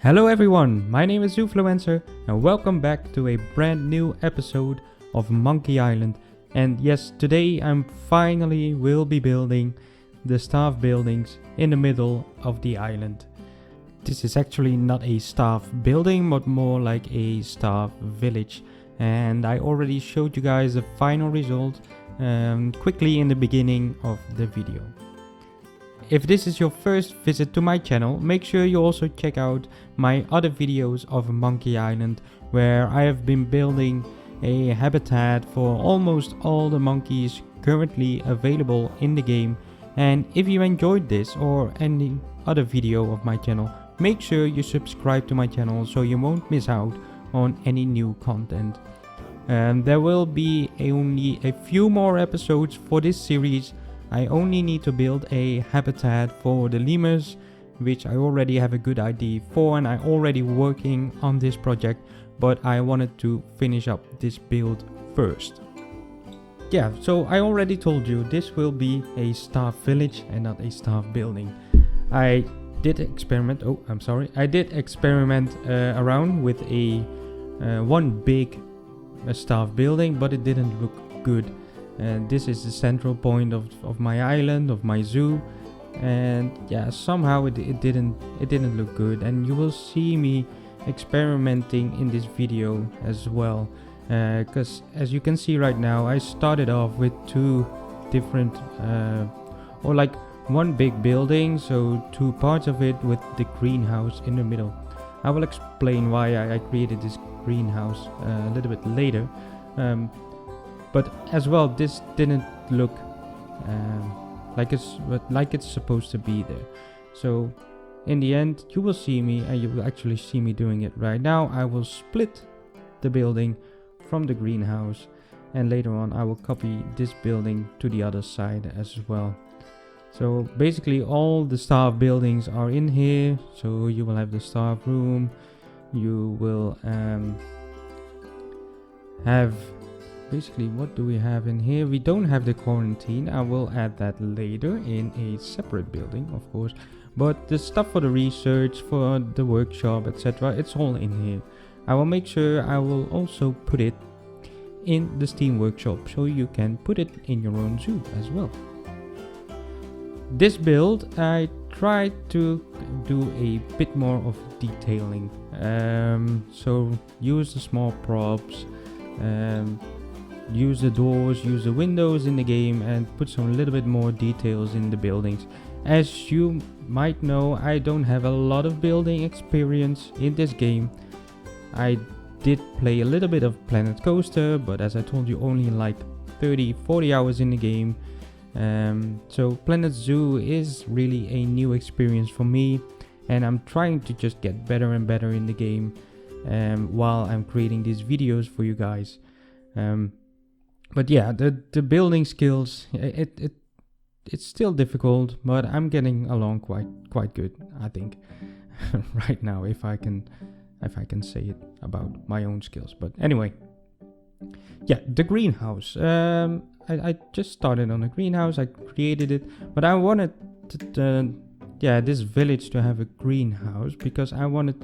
Hello everyone, my name is Zoofluencer and welcome back to a brand new episode of Monkey Island. And yes, today I'm finally will be building the staff buildings in the middle of the island. This is actually not a staff building but more like a staff village, and I already showed you guys the final result quickly in the beginning of the video. If this is your first visit to my channel, make sure you also check out my other videos of Monkey Island, where I have been building a habitat for almost all the monkeys currently available in the game. And if you enjoyed this or any other video of my channel, make sure you subscribe to my channel so you won't miss out on any new content. There will be only a few more episodes for this series. I only need to build a habitat for the lemurs, which I already have a good idea for, and I'm already working on this project, but I wanted to finish up this build first. Yeah, so I already told you this will be a staff village and not a staff building. I did experiment around with one big staff building, but it didn't look good. This is the central point of my island, of my zoo, and yeah, somehow it didn't look good, and you will see me experimenting in this video as well, because as you can see right now, I started off with two different or like one big building, so two parts of it with the greenhouse in the middle. I will explain why I created this greenhouse a little bit later. But as well, this didn't look like it's supposed to be there. So in the end, you will see me, and you will actually see me doing it right now. I will split the building from the greenhouse, and later on I will copy this building to the other side as well. So basically all the staff buildings are in here. So you will have the staff room, you will have basically, what do we have in here? We don't have the quarantine. I will add that later in a separate building, of course. But the stuff for the research, for the workshop, etc., it's all in here. I will make sure I will also put it in the Steam workshop, so you can put it in your own zoo as well. This build, I tried to do a bit more of detailing. So use the small props, use the doors, use the windows in the game, and put some little bit more details in the buildings. As you might know, I don't have a lot of building experience in this game. I did play a little bit of Planet Coaster, but as I told you, only like 30-40 hours in the game. So Planet Zoo is really a new experience for me, and I'm trying to just get better and better in the game while I'm creating these videos for you guys. But yeah, the building skills, it's still difficult, but I'm getting along quite good, I think, right now, if I can say it about my own skills. But anyway, yeah, the greenhouse. I just started on a greenhouse. I created it, but I wanted this village to have a greenhouse because I wanted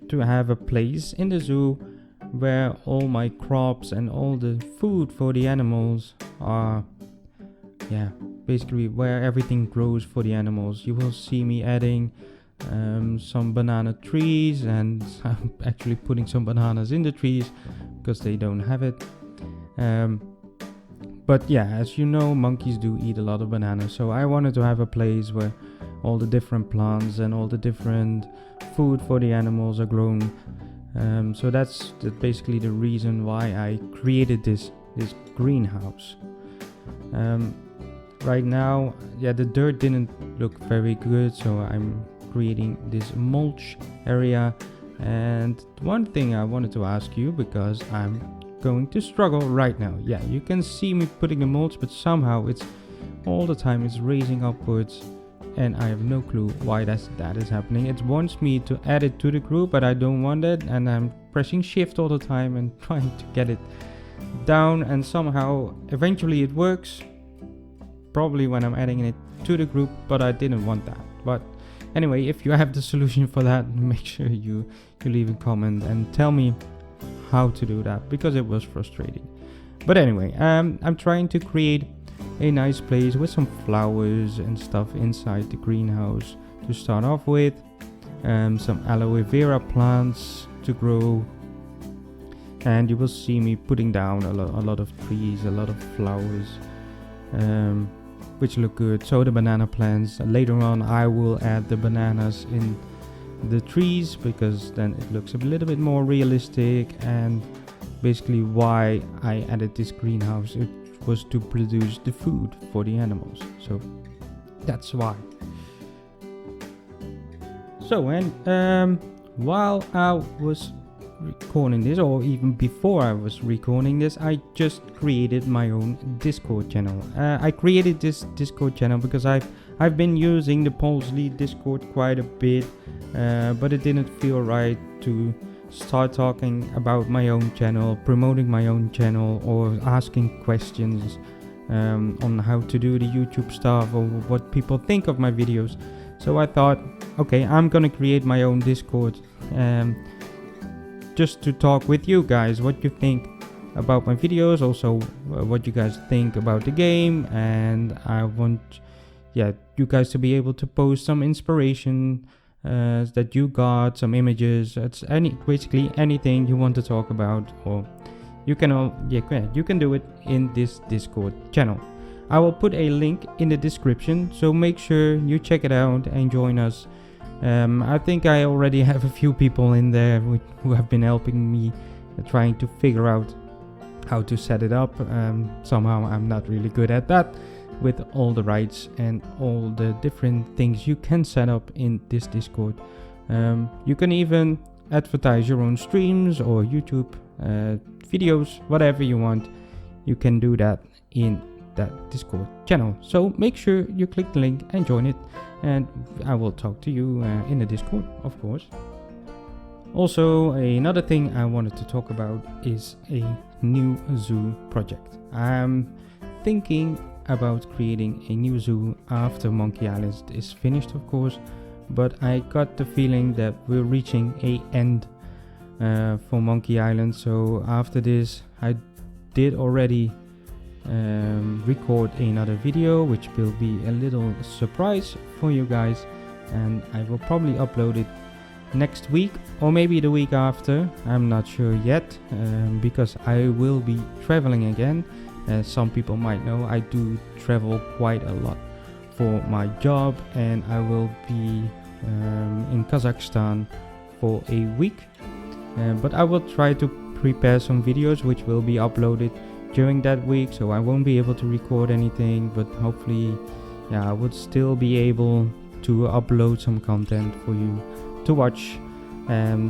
to have a place in the zoo where all my crops and all the food for the animals are, basically where everything grows for the animals. You will see me adding some banana trees, and I'm actually putting some bananas in the trees because they don't have it. But yeah, as you know, monkeys do eat a lot of bananas, so I wanted to have a place where all the different plants and all the different food for the animals are grown. So that's basically the reason why I created this greenhouse. Right now, the dirt didn't look very good, so I'm creating this mulch area. And one thing I wanted to ask you, because I'm going to struggle right now. Yeah, you can see me putting the mulch, but somehow it's all the time it's raising upwards, and I have no clue why that is happening. It wants me to add it to the group, but I don't want it, and I'm pressing shift all the time and trying to get it down, and somehow eventually it works, probably when I'm adding it to the group, but I didn't want that. But Anyway, if you have the solution for that, make sure you leave a comment and tell me how to do that, because it was frustrating. But anyway, I'm trying to create a nice place with some flowers and stuff inside the greenhouse to start off with. Some aloe vera plants to grow, and you will see me putting down a lot of trees, a lot of flowers, which look good. So the banana plants, later on I will add the bananas in the trees, because then it looks a little bit more realistic. And basically why I added this greenhouse, it was to produce the food for the animals, so that's why. So, and while I was recording this, or even before I was recording this, I just created my own Discord channel. I created this Discord channel because I've been using the Pulsely Discord quite a bit, but it didn't feel right to start talking about my own channel, promoting my own channel, or asking questions on how to do the YouTube stuff, or what people think of my videos. So I thought, okay, I'm gonna create my own Discord, just to talk with you guys, what you think about my videos, also what you guys think about the game. And I want, you guys to be able to post some inspiration that you got, some images. It's basically anything you want to talk about, or you can you can do it in this Discord channel. I will put a link in the description, so make sure you check it out and join us. I think I already have a few people in there who have been helping me trying to figure out how to set it up. Somehow I'm not really good at that, with all the rights and all the different things you can set up in this Discord. You can even advertise your own streams or YouTube videos, whatever you want. You can do that in that Discord channel. So make sure you click the link and join it, and I will talk to you in the Discord, of course. Also, another thing I wanted to talk about is a new zoo project. I'm thinking about creating a new zoo after Monkey Island is finished, of course, but I got the feeling that we're reaching a end for Monkey Island. So after this, I did already record another video, which will be a little surprise for you guys, and I will probably upload it next week or maybe the week after. I'm not sure yet, because I will be traveling again. As some people might know, I do travel quite a lot for my job, and I will be in Kazakhstan for a week, but I will try to prepare some videos which will be uploaded during that week, so I won't be able to record anything, but hopefully I would still be able to upload some content for you to watch.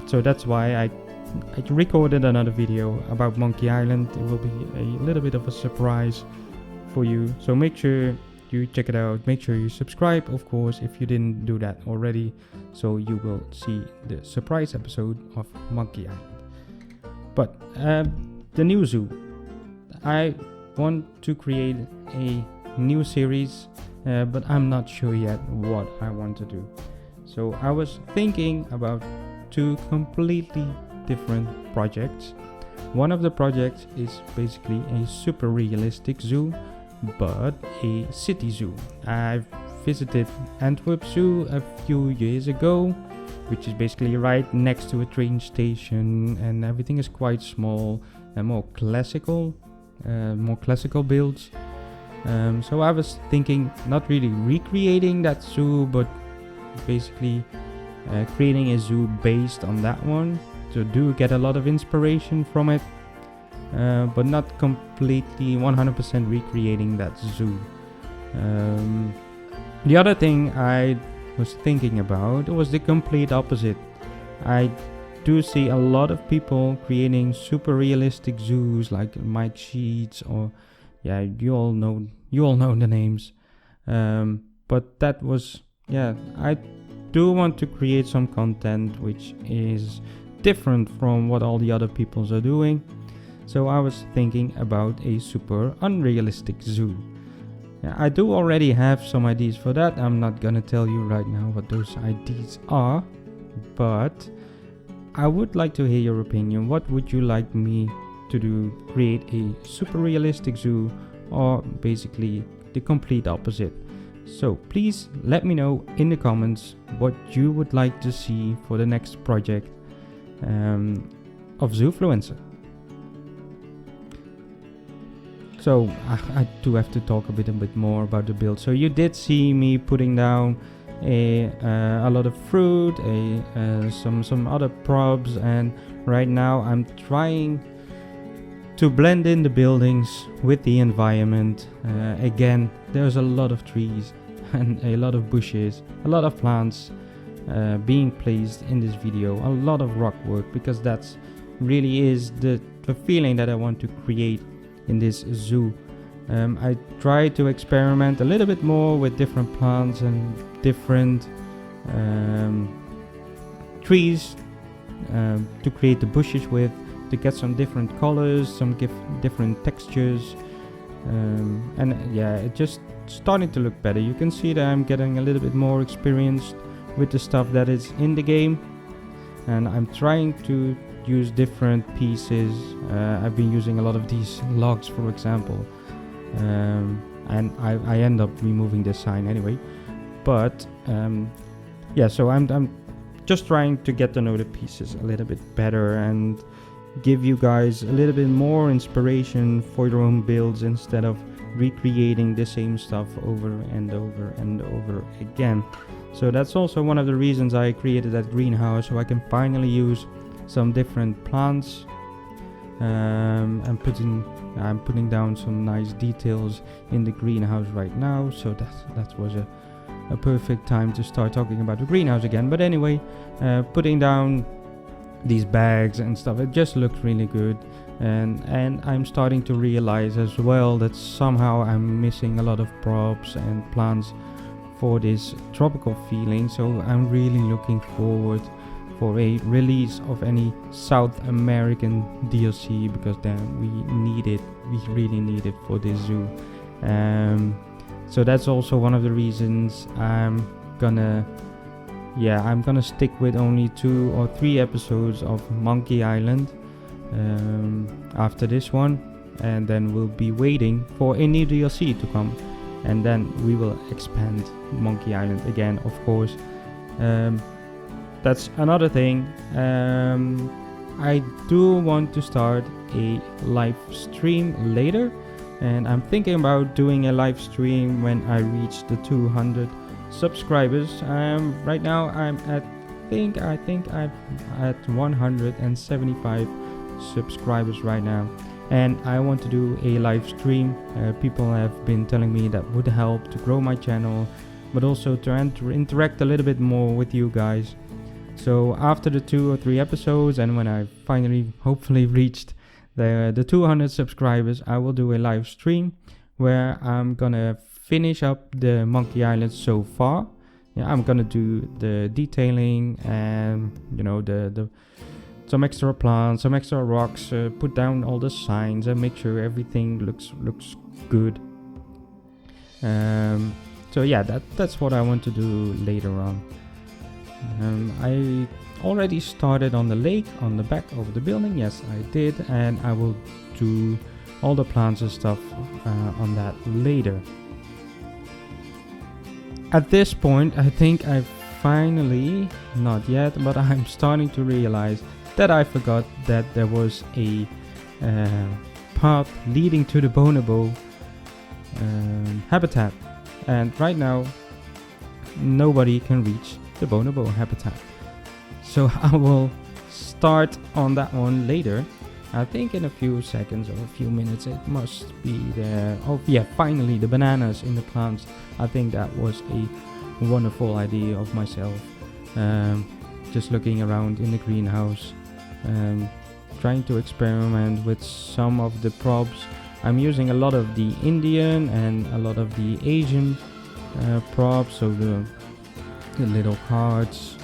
So that's why I recorded another video about Monkey Island. It will be a little bit of a surprise for you, so make sure you check it out. Make sure you subscribe, of course, if you didn't do that already, so you will see the surprise episode of Monkey Island. But the new zoo, I want to create a new series, but I'm not sure yet what I want to do. So I was thinking about two completely different projects. One of the projects is basically a super realistic zoo, but a city zoo. I've visited Antwerp Zoo a few years ago, which is basically right next to a train station, and everything is quite small and more classical builds. So I was thinking not really recreating that zoo, but basically creating a zoo based on that one. So do get a lot of inspiration from it, but not completely 100% recreating that zoo. The other thing I was thinking about was the complete opposite. I do see a lot of people creating super realistic zoos like Mike Sheets, or you all know the names. But that was I do want to create some content which is different from what all the other peoples are doing. So I was thinking about a super unrealistic zoo. Yeah, I do already have some ideas for that. I'm not gonna tell you right now what those ideas are, but I would like to hear your opinion. What would you like me to do? Create a super realistic zoo, or basically the complete opposite? So please let me know in the comments what you would like to see for the next project of Zoofluencer. So I do have to talk a bit more about the build. So you did see me putting down a lot of fruit, some other props, and right now I'm trying to blend in the buildings with the environment. Again, there's a lot of trees and a lot of bushes, a lot of plants being placed in this video, a lot of rock work, because that's really is the feeling that I want to create in this zoo. I try to experiment a little bit more with different plants and different trees to create the bushes with, to get some different colors, some different textures, and yeah, it just starting to look better. You can see that I'm getting a little bit more experienced with the stuff that is in the game, and I'm trying to use different pieces. I've been using a lot of these logs, for example, and I end up removing this sign anyway, but yeah, so I'm just trying to get to know the pieces a little bit better and give you guys a little bit more inspiration for your own builds instead of recreating the same stuff over and over and over again. So that's also one of the reasons I created that greenhouse, so I can finally use some different plants. I'm putting down some nice details in the greenhouse right now, so that was a perfect time to start talking about the greenhouse again. But anyway, putting down these bags and stuff, it just looks really good, and I'm starting to realize as well that somehow I'm missing a lot of props and plants for this tropical feeling. So I'm really looking forward for a release of any South American DLC, because then we really need it for this zoo. So that's also one of the reasons I'm gonna stick with only 2 or 3 episodes of Monkey Island after this one, and then we'll be waiting for a new DLC to come, and then we will expand Monkey Island again, of course. That's another thing. I do want to start a live stream later, and I'm thinking about doing a live stream when I reach the 200 subscribers. Right now I'm at I think I'm at 175 subscribers right now, and I want to do a live stream. People have been telling me that would help to grow my channel, but also to interact a little bit more with you guys. So after the 2 or 3 episodes, and when I finally hopefully reached the 200 subscribers, I will do a live stream where I'm gonna finish up the Monkey Island so far. Yeah, I'm gonna do the detailing and the some extra plants, some extra rocks, put down all the signs and make sure everything looks good. So yeah, that's what I want to do later on. I already started on the lake on the back of the building. Yes, I did, and I will do all the plants and stuff on that later. At this point, I think I've finally, not yet, but I'm starting to realize that I forgot that there was a path leading to the bonobo habitat, and right now nobody can reach the bonobo habitat. So I will start on that one later. I think in a few seconds or a few minutes it must be there. Oh yeah, finally the bananas in the plants. I think that was a wonderful idea of myself. Just looking around in the greenhouse, trying to experiment with some of the props. I'm using a lot of the Indian and a lot of the Asian props, so the little cards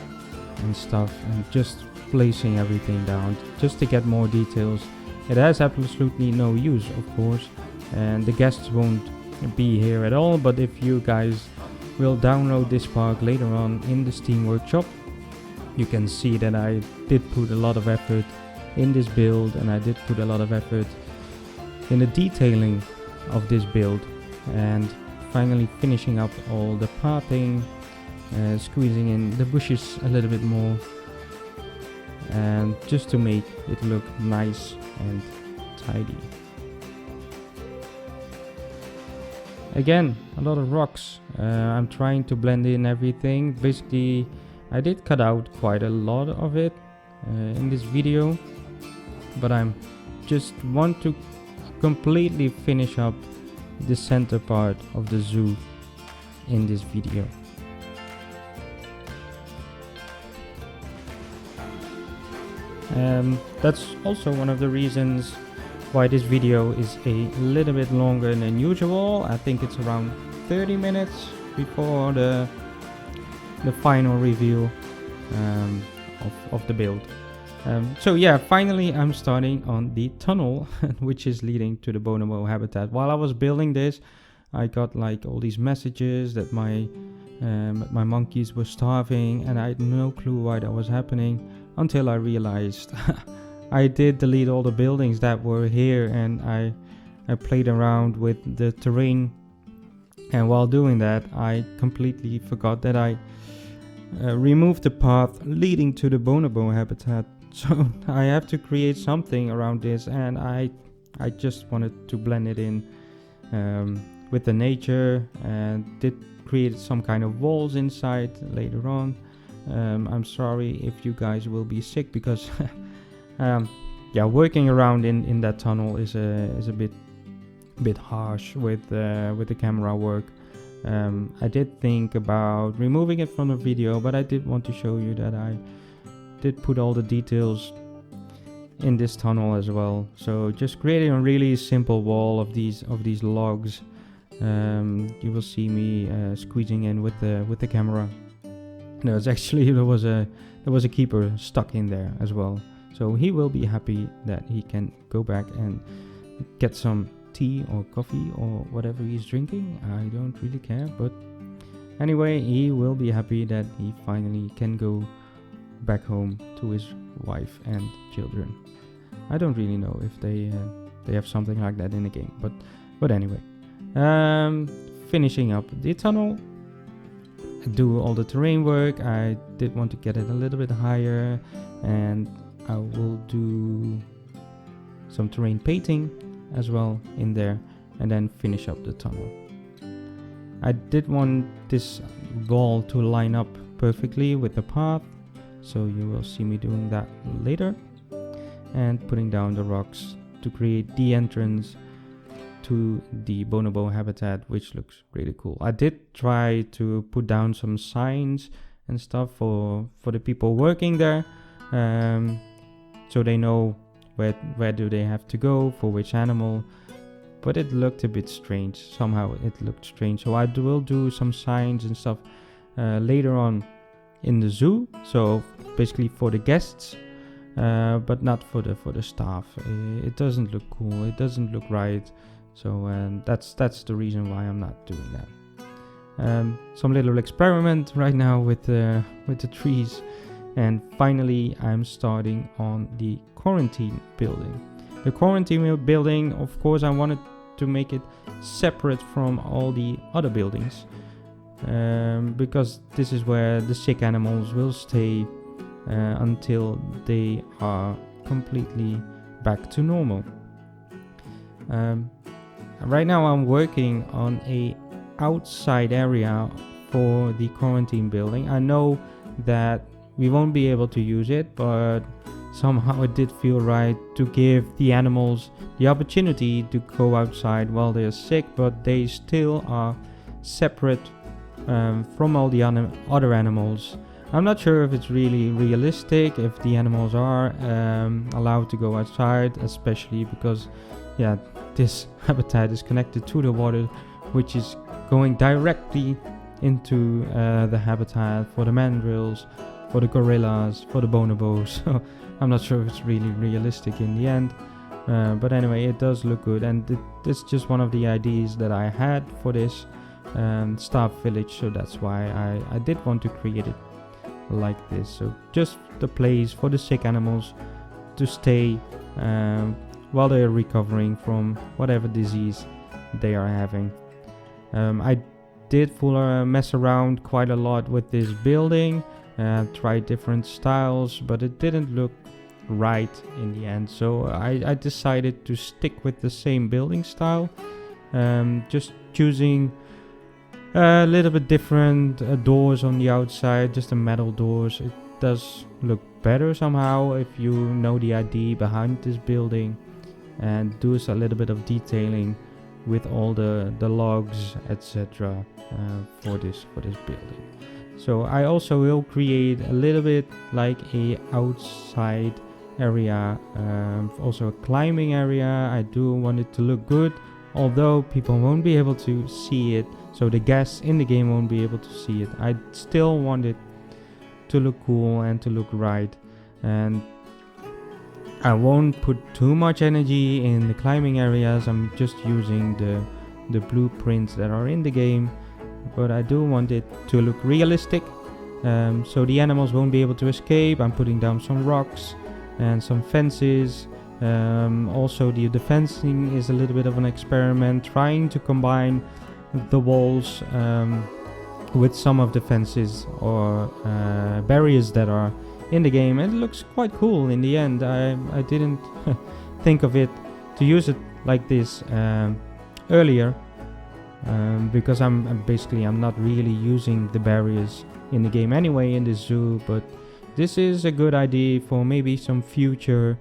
and stuff, and just placing everything down just to get more details. It has absolutely no use, of course, and the guests won't be here at all, but if you guys will download this park later on in the Steam Workshop, you can see that I did put a lot of effort in this build, and I did put a lot of effort in the detailing of this build, and finally finishing up all the pathing, squeezing in the bushes a little bit more, and just to make it look nice and tidy. Again, a lot of rocks. I'm trying to blend in everything. Basically, I did cut out quite a lot of it in this video, but I'm just want to completely finish up the center part of the zoo in this video. That's also one of the reasons why this video is a little bit longer than usual. I think it's around 30 minutes before the final review of the build. So yeah, finally I'm starting on the tunnel which is leading to the bonobo habitat. While I was building this, I got like all these messages that my monkeys were starving, and I had no clue why that was happening until I realized I did delete all the buildings that were here, and I played around with the terrain, and while doing that I completely forgot that I removed the path leading to the bonobo habitat. So I have to create something around this, and I just wanted to blend it in with the nature, and did create some kind of walls inside later on. I'm sorry if you guys will be sick, because yeah, working around in that tunnel is a bit harsh with the camera work. I did think about removing it from the video, but I did want to show you that I did put all the details in this tunnel as well. So just creating a really simple wall of these logs. You will see me squeezing in with the camera. There was a keeper stuck in there as well, so he will be happy that he can go back and get some tea or coffee or whatever he's drinking. I don't really care, but anyway, he will be happy that he finally can go back home to his wife and children. I don't really know if they have something like that in the game, but anyway, finishing up the tunnel, do all the terrain work. I did want to get it a little bit higher, and I will do some terrain painting as well in there, and then finish up the tunnel. I did want this wall to line up perfectly with the path, so you will see me doing that later, and putting down the rocks to create the entrance to the bonobo habitat, which looks really cool. I did try to put down some signs and stuff for the people working there, so they know where do they have to go for which animal, but it looked a bit strange. Somehow it looked strange, so I will do some signs and stuff later on in the zoo, so basically for the guests, but not for the staff. It doesn't look cool, it doesn't look right. So that's the reason why I'm not doing that. Some little experiment right now with the trees, and finally I'm starting on the quarantine building. The quarantine building, of course, I wanted to make it separate from all the other buildings, because this is where the sick animals will stay until they are completely back to normal. Right now I'm working on a outside area for the quarantine building. I know that we won't be able to use it, but somehow it did feel right to give the animals the opportunity to go outside while they're sick, but they still are separate from all the other animals. I'm not sure if it's really realistic, if the animals are allowed to go outside, especially because this habitat is connected to the water, which is going directly into the habitat for the mandrills, for the gorillas, for the bonobos. So I'm not sure if it's really realistic in the end, But anyway, it does look good, and it's just one of the ideas that I had for this staff village, so that's why I did want to create it like this. So just the place for the sick animals to stay while they're recovering from whatever disease they are having. I did mess around quite a lot with this building, tried different styles, but it didn't look right in the end, so I decided to stick with the same building style, just choosing a little bit different doors on the outside, just the metal doors. It does look better somehow if you know the idea behind this building, and do a little bit of detailing with all the logs, etc. For this building. So I also will create a little bit like a outside area, also a climbing area. I do want it to look good, although people won't be able to see it, so the guests in the game won't be able to see it. I still want it to look cool and to look right, and I won't put too much energy in the climbing areas. I'm just using the blueprints that are in the game, but I do want it to look realistic, so the animals won't be able to escape. I'm putting down some rocks and some fences. Also the fencing is a little bit of an experiment, trying to combine the walls with some of the fences or barriers that are in the game. It looks quite cool in the end. I didn't think of it to use it like this earlier, because I'm not really using the barriers in the game anyway in the zoo, but this is a good idea for maybe some future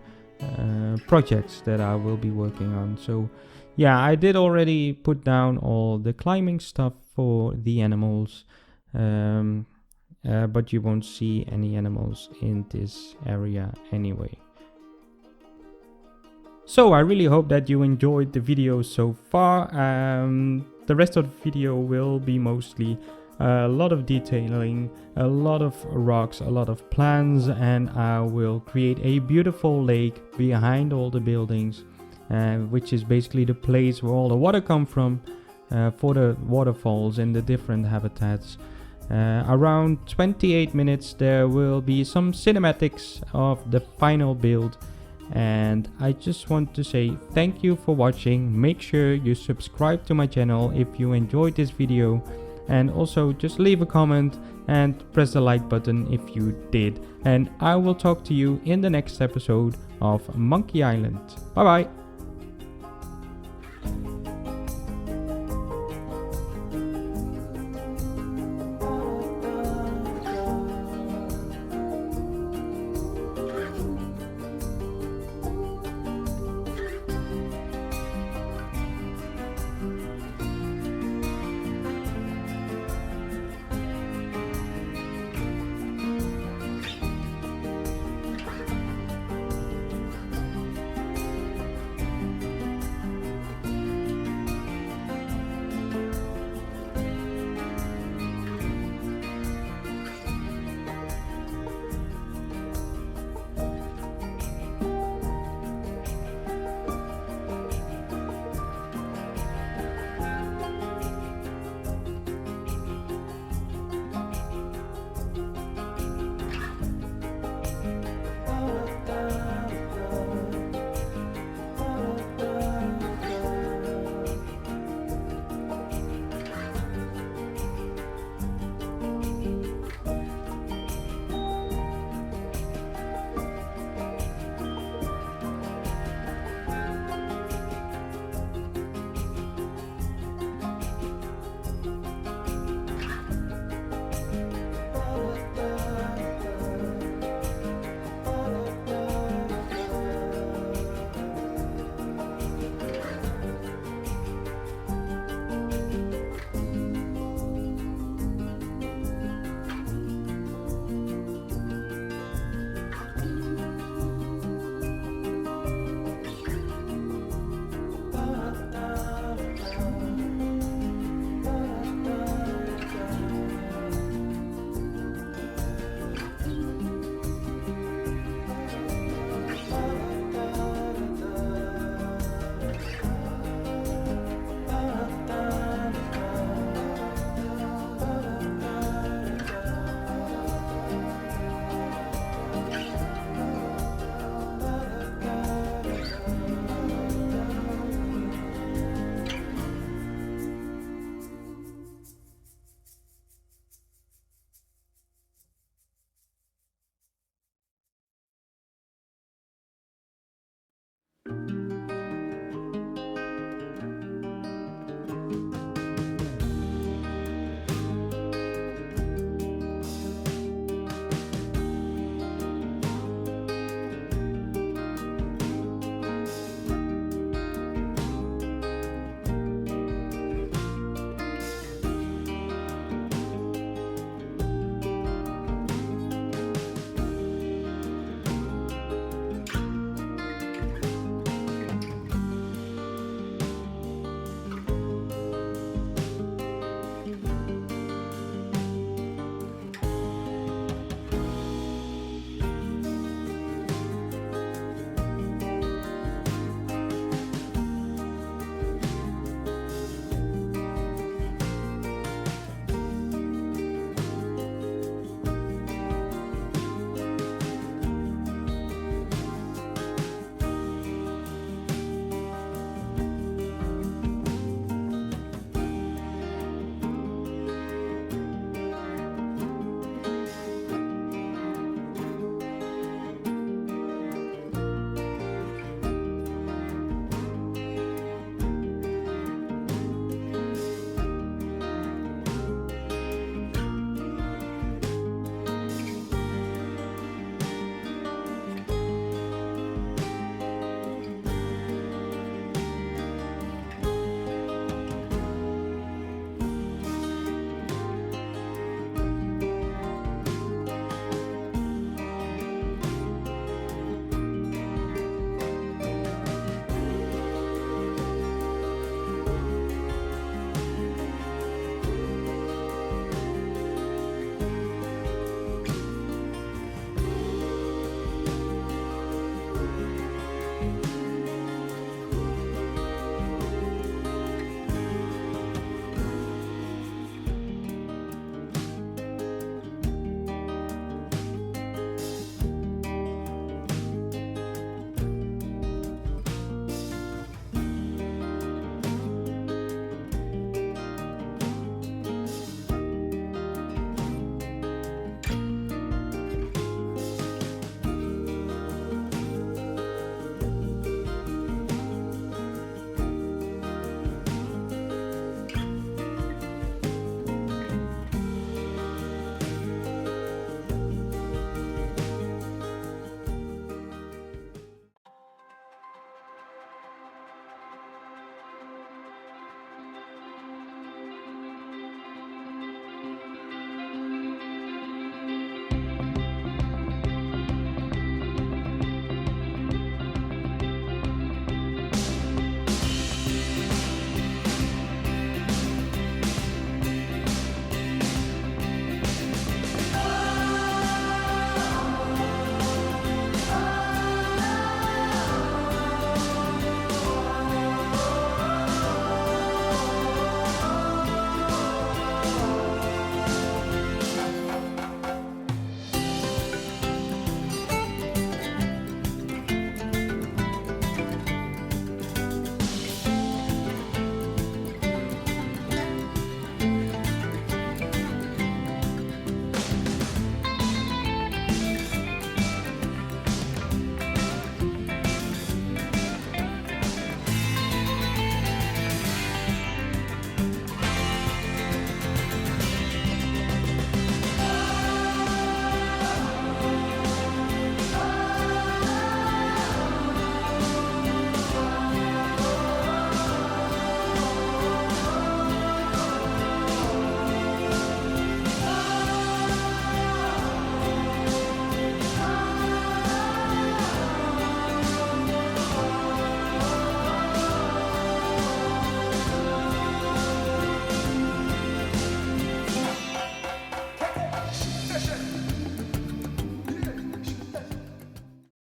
projects that I will be working on. So yeah, I did already put down all the climbing stuff for the animals, but you won't see any animals in this area anyway. So I really hope that you enjoyed the video so far. The rest of the video will be mostly a lot of detailing, a lot of rocks, a lot of plants, and I will create a beautiful lake behind all the buildings, which is basically the place where all the water comes from, for the waterfalls and the different habitats. Around 28 minutes there will be some cinematics of the final build, and I just want to say thank you for watching. Make sure you subscribe to my channel if you enjoyed this video, and also just leave a comment and press the like button if you did, and I will talk to you in the next episode of Monkey Island. Bye bye.